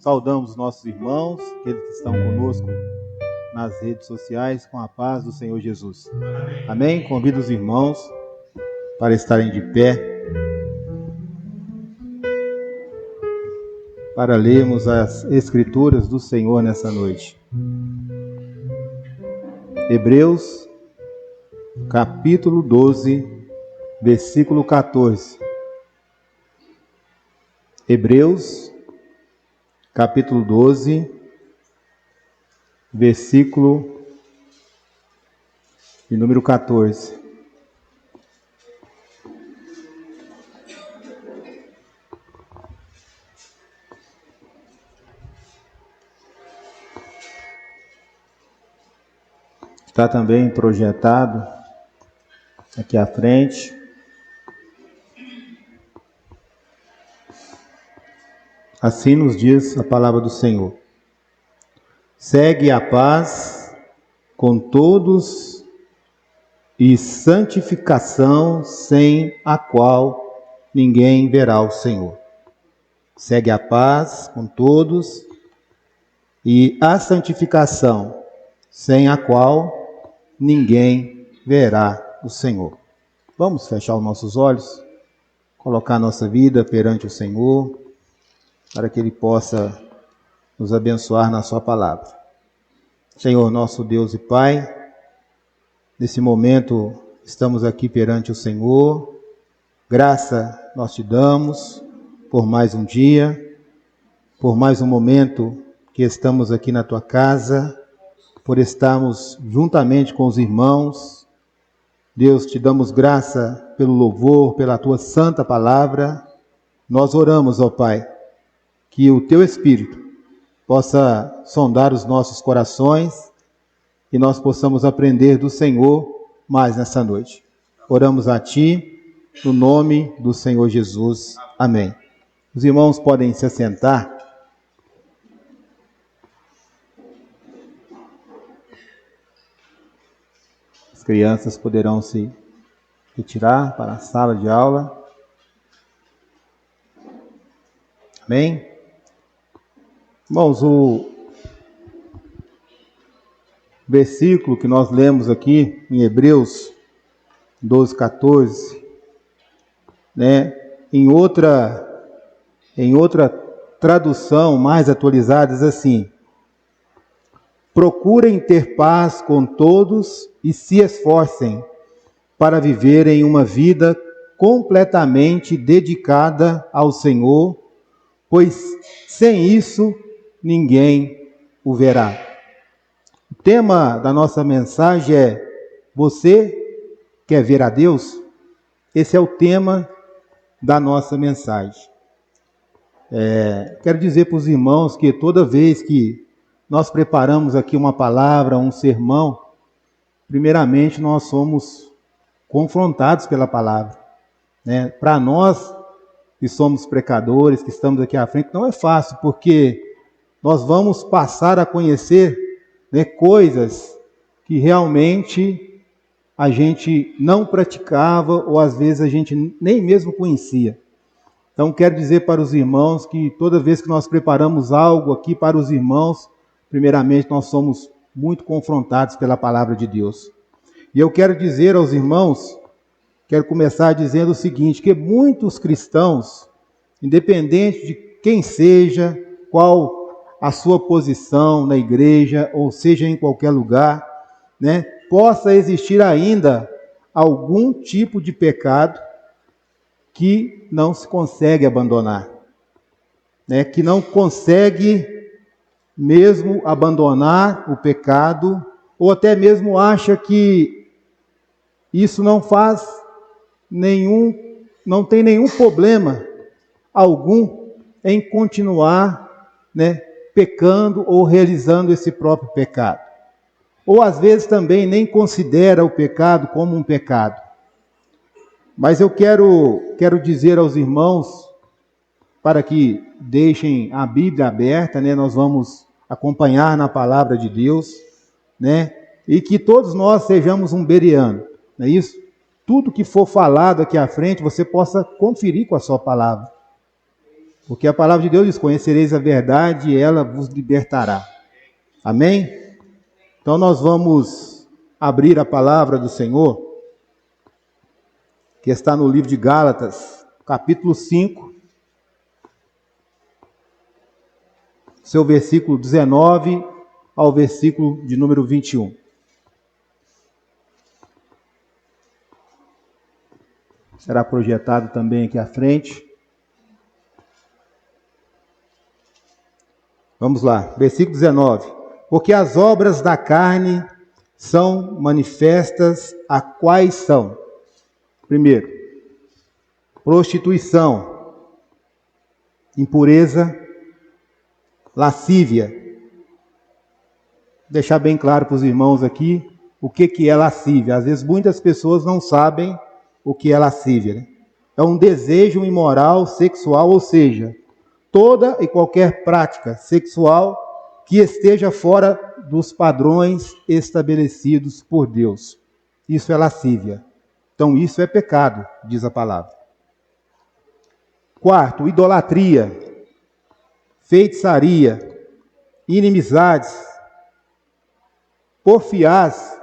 saudamos os nossos irmãos, aqueles que estão conosco nas redes sociais, com a paz do Senhor Jesus. Amém? Convido os irmãos para estarem de pé, para lermos as Escrituras do Senhor nessa noite. Hebreus, capítulo 12, versículo 14. Hebreus, capítulo 12, versículo de número 14. Está também projetado aqui à frente. Assim nos diz a palavra do Senhor. Segue a paz com todos e santificação, sem a qual ninguém verá o Senhor. Segue a paz com todos e a santificação, sem a qual ninguém verá o Senhor. Vamos fechar os nossos olhos, colocar a nossa vida perante o Senhor, para que Ele possa nos abençoar na sua palavra. Senhor, nosso Deus e Pai, nesse momento estamos aqui perante o Senhor. Graça nós te damos por mais um dia, por mais um momento que estamos aqui na tua casa, por estarmos juntamente com os irmãos. Deus, te damos graça pelo louvor, pela tua santa palavra. Nós oramos, ó Pai, que o teu Espírito possa sondar os nossos corações e nós possamos aprender do Senhor mais nessa noite. Oramos a Ti, no nome do Senhor Jesus. Amém. Os irmãos podem se assentar. As crianças poderão se retirar para a sala de aula. Amém? Irmãos, o versículo que nós lemos aqui em Hebreus 12, 14, em outra tradução mais atualizada, diz assim: procurem ter paz com todos e se esforcem para viverem uma vida completamente dedicada ao Senhor, pois sem isso ninguém o verá. O tema da nossa mensagem é: você quer ver a Deus? Esse é o tema da nossa mensagem. Quero dizer para os irmãos que toda vez que nós preparamos aqui uma palavra, um sermão, primeiramente nós somos confrontados pela palavra. Para nós que somos pecadores, que estamos aqui à frente, não é fácil, porque nós vamos passar a conhecer coisas que realmente a gente não praticava ou às vezes a gente nem mesmo conhecia. Então quero dizer para os irmãos que toda vez que nós preparamos algo aqui para os irmãos, primeiramente nós somos muito confrontados pela palavra de Deus. E eu quero dizer aos irmãos, quero começar dizendo o seguinte, que muitos cristãos, independente de quem seja, qual a sua posição na igreja, ou seja, em qualquer lugar, possa existir ainda algum tipo de pecado que não se consegue abandonar, que não consegue mesmo abandonar o pecado, ou até mesmo acha que isso não tem nenhum problema algum em continuar, pecando ou realizando esse próprio pecado. Ou às vezes também nem considera o pecado como um pecado. Mas eu quero dizer aos irmãos, para que deixem a Bíblia aberta, nós vamos acompanhar na palavra de Deus, e que todos nós sejamos um bereano, não é isso? Tudo que for falado aqui à frente, você possa conferir com a sua palavra. Porque a palavra de Deus diz: conhecereis a verdade e ela vos libertará. Amém? Então nós vamos abrir a palavra do Senhor, que está no livro de Gálatas, capítulo 5, seu versículo 19 ao versículo de número 21. Será projetado também aqui à frente. Vamos lá, versículo 19. Porque as obras da carne são manifestas, a quais são: primeiro, prostituição, impureza, lascívia. Vou deixar bem claro para os irmãos aqui o que é lascívia. Às vezes muitas pessoas não sabem o que é lascívia, né? É um desejo imoral sexual, ou seja, toda e qualquer prática sexual que esteja fora dos padrões estabelecidos por Deus. Isso é lascívia. Então isso é pecado, diz a palavra. Quarto, idolatria, feitiçaria, inimizades, porfiás,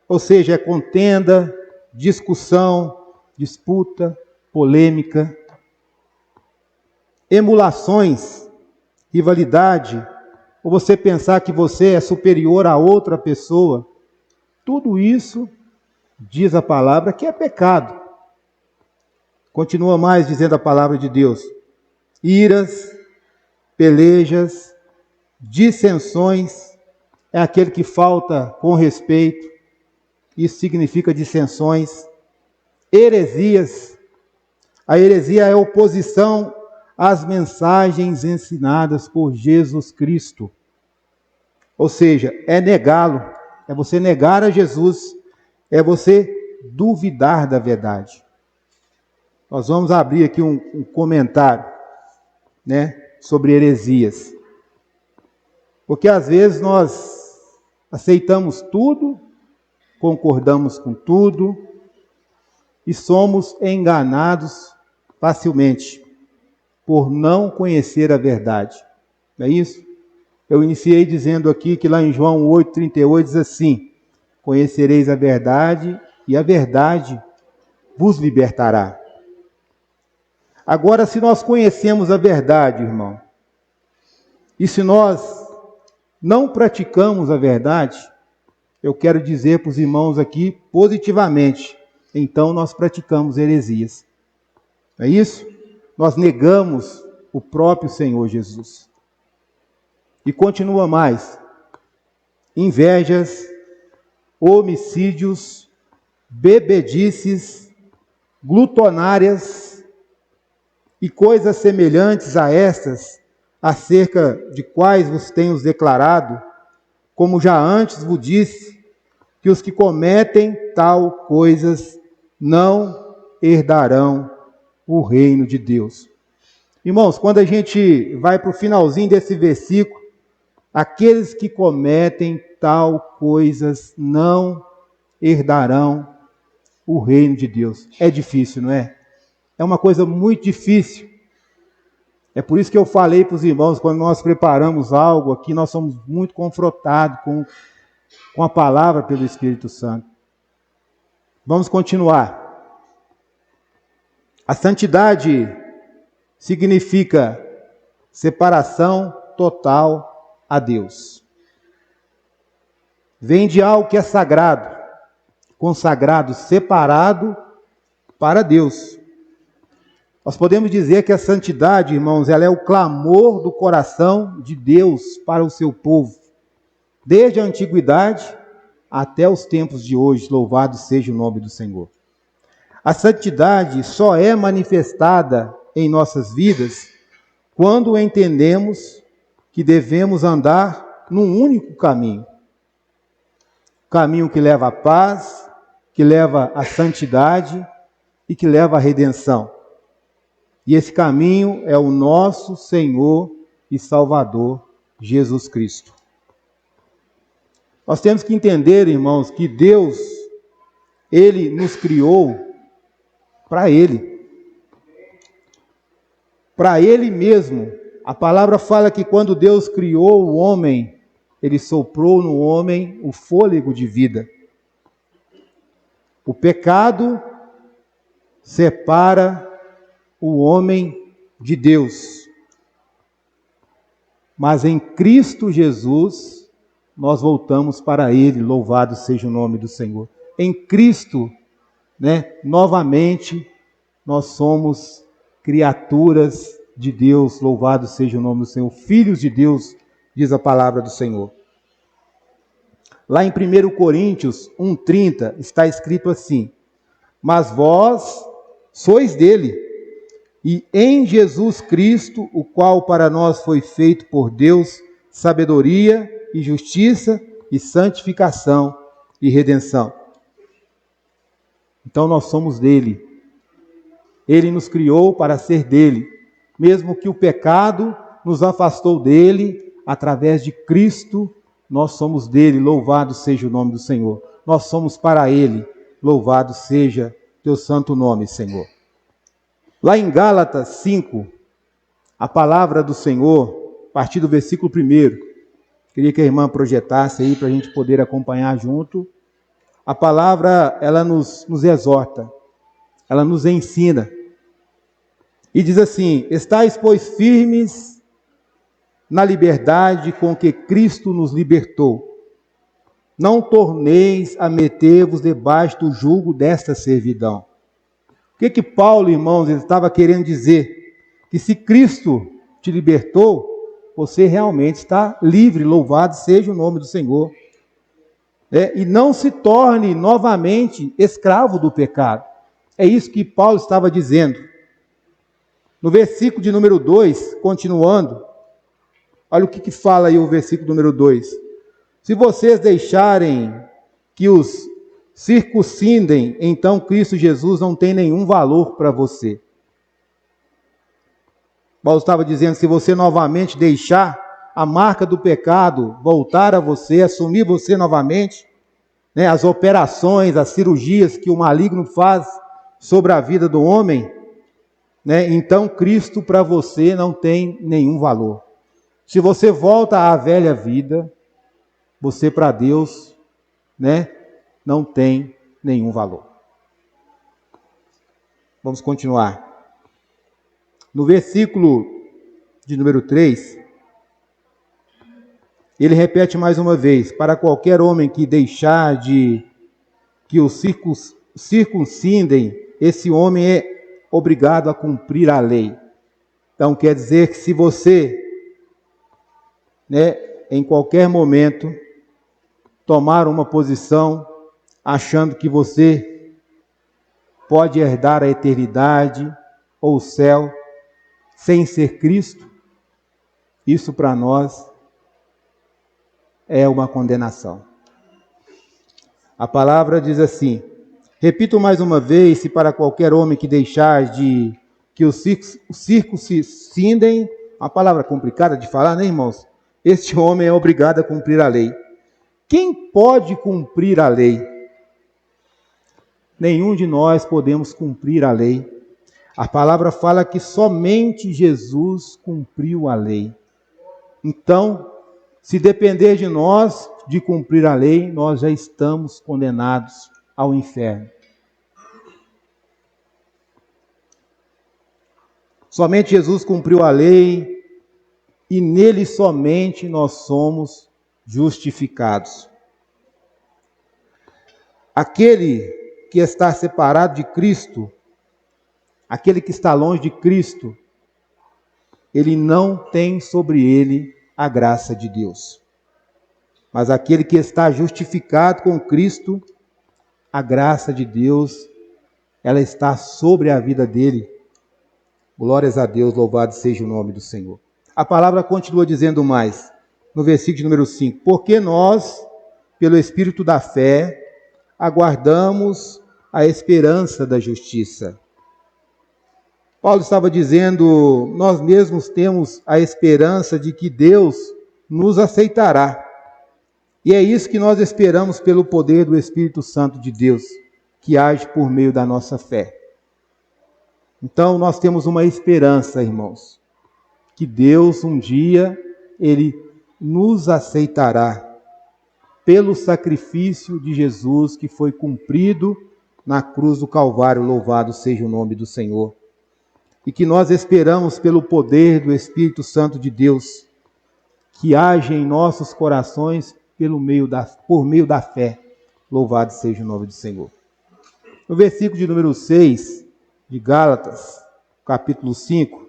ou seja, é contenda, discussão, disputa, polêmica, emulações, rivalidade, ou você pensar que você é superior a outra pessoa. Tudo isso, diz a palavra, que é pecado. Continua mais dizendo a palavra de Deus: iras, pelejas, dissensões, é aquele que falta com respeito, isso significa dissensões, heresias. A heresia é oposição às mensagens ensinadas por Jesus Cristo. Ou seja, é negá-lo, é você negar a Jesus, é você duvidar da verdade. Nós vamos abrir aqui um comentário, né, sobre heresias. Porque às vezes nós aceitamos tudo, concordamos com tudo e somos enganados facilmente por não conhecer a verdade. Não é isso? Eu iniciei dizendo aqui que lá em João 8,38 diz assim: conhecereis a verdade e a verdade vos libertará. Agora, se nós conhecemos a verdade, irmão, e se nós não praticamos a verdade, eu quero dizer para os irmãos aqui positivamente, então nós praticamos heresias. É isso? Nós negamos o próprio Senhor Jesus. E continua mais: invejas, homicídios, bebedices, glutonárias e coisas semelhantes a estas, acerca de quais vos tenho declarado, como já antes vos disse, que os que cometem tal coisas não herdarão o reino de Deus. Irmãos, quando a gente vai para o finalzinho desse versículo, aqueles que cometem tal coisas não herdarão o reino de Deus. É difícil, não é? É uma coisa muito difícil. É por isso que eu falei para os irmãos, quando nós preparamos algo aqui, nós somos muito confrontados com a palavra pelo Espírito Santo. Vamos continuar. A santidade significa separação total a Deus. Vem de algo que é sagrado, consagrado, separado para Deus. Nós podemos dizer que a santidade, irmãos, ela é o clamor do coração de Deus para o seu povo, desde a antiguidade até os tempos de hoje. Louvado seja o nome do Senhor. A santidade só é manifestada em nossas vidas quando entendemos que devemos andar num único caminho. Caminho que leva à paz, que leva à santidade e que leva à redenção. E esse caminho é o nosso Senhor e Salvador, Jesus Cristo. Nós temos que entender, irmãos, que Deus, Ele nos criou para Ele. para Ele mesmo. A palavra fala que quando Deus criou o homem, Ele soprou no homem o fôlego de vida. O pecado separa o homem de Deus. Mas em Cristo Jesus, nós voltamos para Ele, louvado seja o nome do Senhor. Em Cristo, novamente, nós somos criaturas de Deus, louvado seja o nome do Senhor, filhos de Deus, diz a palavra do Senhor. Lá em 1 Coríntios 1,30 está escrito assim: mas vós sois dele, e em Jesus Cristo, o qual para nós foi feito por Deus sabedoria e justiça e santificação e redenção. Então nós somos dele. Ele nos criou para ser dele. Mesmo que o pecado nos afastou dele, através de Cristo, nós somos dele. Louvado seja o nome do Senhor. Nós somos para ele. Louvado seja teu santo nome, Senhor. Lá em Gálatas 5, a palavra do Senhor, a partir do versículo 1, queria que a irmã projetasse aí para a gente poder acompanhar junto. A palavra, ela nos exorta, ela nos ensina. E diz assim: estais, pois, firmes na liberdade com que Cristo nos libertou. Não torneis a meter-vos debaixo do jugo desta servidão. O que Paulo, irmãos, ele estava querendo dizer? Que se Cristo te libertou, você realmente está livre, louvado seja o nome do Senhor. E não se torne novamente escravo do pecado. É isso que Paulo estava dizendo. No versículo de número 2, continuando, olha o que fala aí o versículo número 2. Se vocês deixarem que os circuncindem, então Cristo Jesus não tem nenhum valor para você. Paulo estava dizendo, se você novamente deixar a marca do pecado voltar a você, assumir você novamente, as operações, as cirurgias que o maligno faz sobre a vida do homem, então Cristo para você não tem nenhum valor. Se você volta à velha vida, você para Deus, não tem nenhum valor. Vamos continuar. No versículo de número 3, ele repete mais uma vez: para qualquer homem que deixar de que os circuncindem, esse homem é obrigado a cumprir a lei. Então quer dizer que se você, em qualquer momento, tomar uma posição achando que você pode herdar a eternidade ou o céu sem ser Cristo, isso para nós é uma condenação. A palavra diz assim, repito mais uma vez, se para qualquer homem que deixar de que os circuncindem, uma palavra complicada de falar, irmãos? Este homem é obrigado a cumprir a lei. Quem pode cumprir a lei? Nenhum de nós podemos cumprir a lei. A palavra fala que somente Jesus cumpriu a lei. Então, se depender de nós de cumprir a lei, nós já estamos condenados ao inferno. Somente Jesus cumpriu a lei e nele somente nós somos justificados. Aquele que está separado de Cristo, aquele que está longe de Cristo, ele não tem sobre ele a graça de Deus. Mas aquele que está justificado com Cristo, a graça de Deus, ela está sobre a vida dele. Glórias a Deus, louvado seja o nome do Senhor. A palavra continua dizendo mais, no versículo número 5. Porque nós, pelo Espírito da fé, aguardamos a esperança da justiça. Paulo estava dizendo, nós mesmos temos a esperança de que Deus nos aceitará. E é isso que nós esperamos pelo poder do Espírito Santo de Deus, que age por meio da nossa fé. Então nós temos uma esperança, irmãos, que Deus um dia, Ele nos aceitará pelo sacrifício de Jesus que foi cumprido na cruz do Calvário. Louvado seja o nome do Senhor. E que nós esperamos pelo poder do Espírito Santo de Deus, que age em nossos corações por meio da fé. Louvado seja o nome do Senhor. No versículo de número 6 de Gálatas, capítulo 5,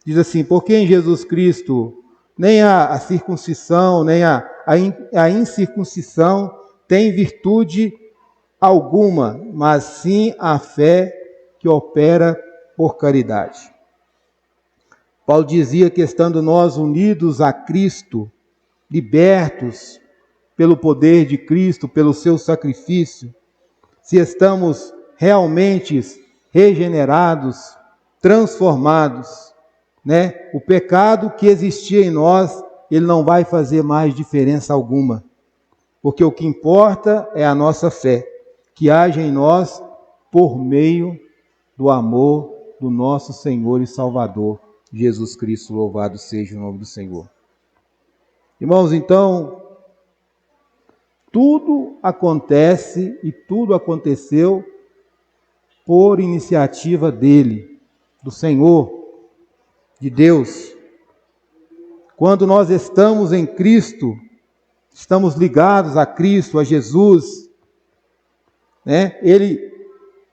diz assim: porque em Jesus Cristo nem a circuncisão, nem a incircuncisão tem virtude alguma, mas sim a fé que opera por caridade. Paulo dizia que estando nós unidos a Cristo, libertos pelo poder de Cristo, pelo seu sacrifício, se estamos realmente regenerados, transformados, o pecado que existia em nós, ele não vai fazer mais diferença alguma, porque o que importa é a nossa fé, que age em nós por meio do amor do nosso Senhor e Salvador, Jesus Cristo. Louvado seja o nome do Senhor. Irmãos, então, tudo acontece e tudo aconteceu por iniciativa dele, do Senhor, de Deus. Quando nós estamos em Cristo, estamos ligados a Cristo, a Jesus, Ele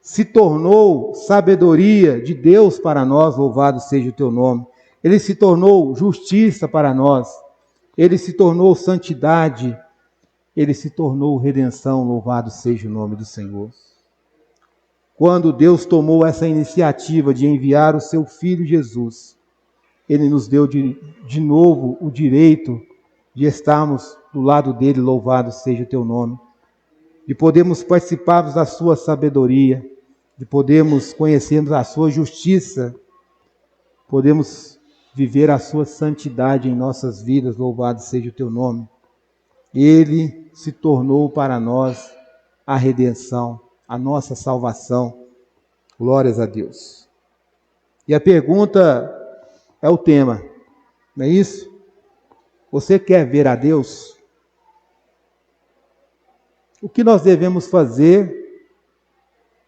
se tornou sabedoria de Deus para nós, louvado seja o teu nome. Ele se tornou justiça para nós. Ele se tornou santidade. Ele se tornou redenção, louvado seja o nome do Senhor. Quando Deus tomou essa iniciativa de enviar o seu Filho Jesus, Ele nos deu de novo o direito de estarmos do lado dele, louvado seja o teu nome, de podermos participar da sua sabedoria, de podermos conhecermos a sua justiça, podemos viver a sua santidade em nossas vidas, louvado seja o teu nome. Ele se tornou para nós a redenção, a nossa salvação. Glórias a Deus. E a pergunta é o tema, não é isso? Você quer ver a Deus? O que nós devemos fazer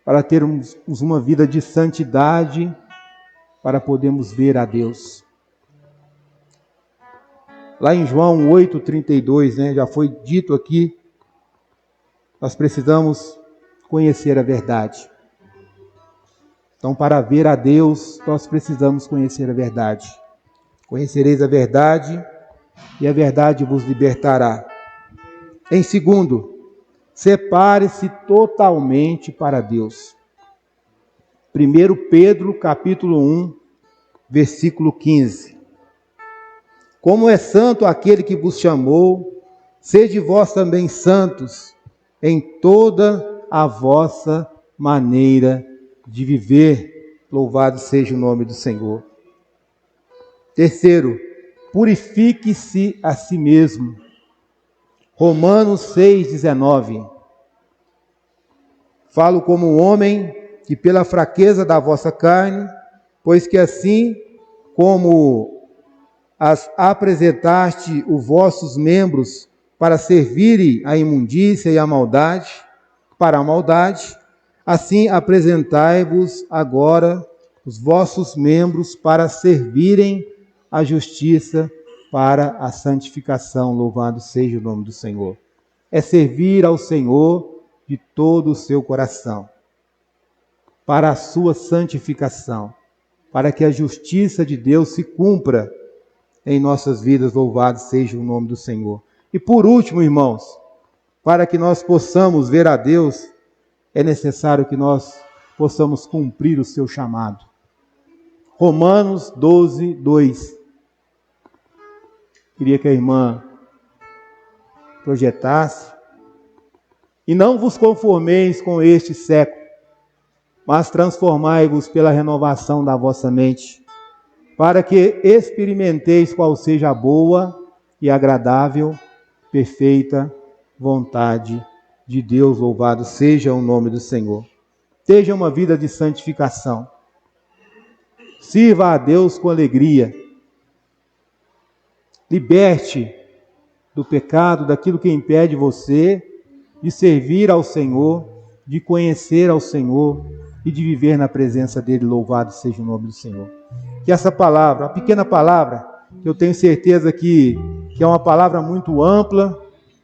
para termos uma vida de santidade, para podermos ver a Deus? Lá em João 8,32, já foi dito aqui, nós precisamos conhecer a verdade. Então, para ver a Deus, nós precisamos conhecer a verdade. Conhecereis a verdade, e a verdade vos libertará. Em segundo, separe-se totalmente para Deus. 1 Pedro, capítulo 1, versículo 15. Como é santo aquele que vos chamou, sede vós também santos em toda a vossa maneira de viver. Louvado seja o nome do Senhor. Terceiro, purifique-se a si mesmo. Romanos 6,19. Falo como um homem que pela fraqueza da vossa carne, pois que assim como as apresentaste os vossos membros para servirem à imundícia e à maldade, para a maldade, assim apresentai-vos agora os vossos membros para servirem à justiça, para a santificação. Louvado seja o nome do Senhor. É servir ao Senhor de todo o seu coração, para a sua santificação, para que a justiça de Deus se cumpra em nossas vidas. Louvado seja o nome do Senhor. E por último, irmãos, para que nós possamos ver a Deus, é necessário que nós possamos cumprir o seu chamado. Romanos 12:2. Queria que a irmã projetasse. E não vos conformeis com este século, mas transformai-vos pela renovação da vossa mente, para que experimenteis qual seja a boa e agradável, perfeita vontade de Deus. Louvado seja o nome do Senhor. Seja uma vida de santificação. Sirva a Deus com alegria. Liberte do pecado, daquilo que impede você de servir ao Senhor, de conhecer ao Senhor e de viver na presença dEle. Louvado seja o nome do Senhor. Que essa palavra, uma pequena palavra, que eu tenho certeza que é uma palavra muito ampla,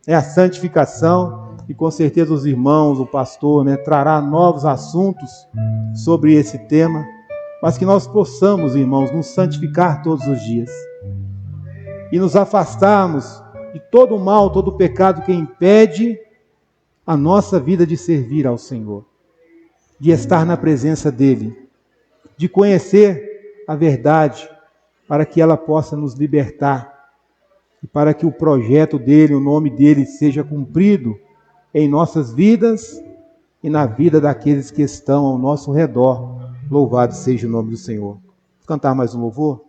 é a santificação, e com certeza os irmãos, o pastor, trará novos assuntos sobre esse tema, mas que nós possamos, irmãos, nos santificar todos os dias e nos afastarmos de todo o mal, todo o pecado que impede a nossa vida de servir ao Senhor, de estar na presença dEle, de conhecer a verdade, para que ela possa nos libertar e para que o projeto dEle, o nome dEle seja cumprido em nossas vidas e na vida daqueles que estão ao nosso redor. Louvado seja o nome do Senhor. Vamos cantar mais um louvor?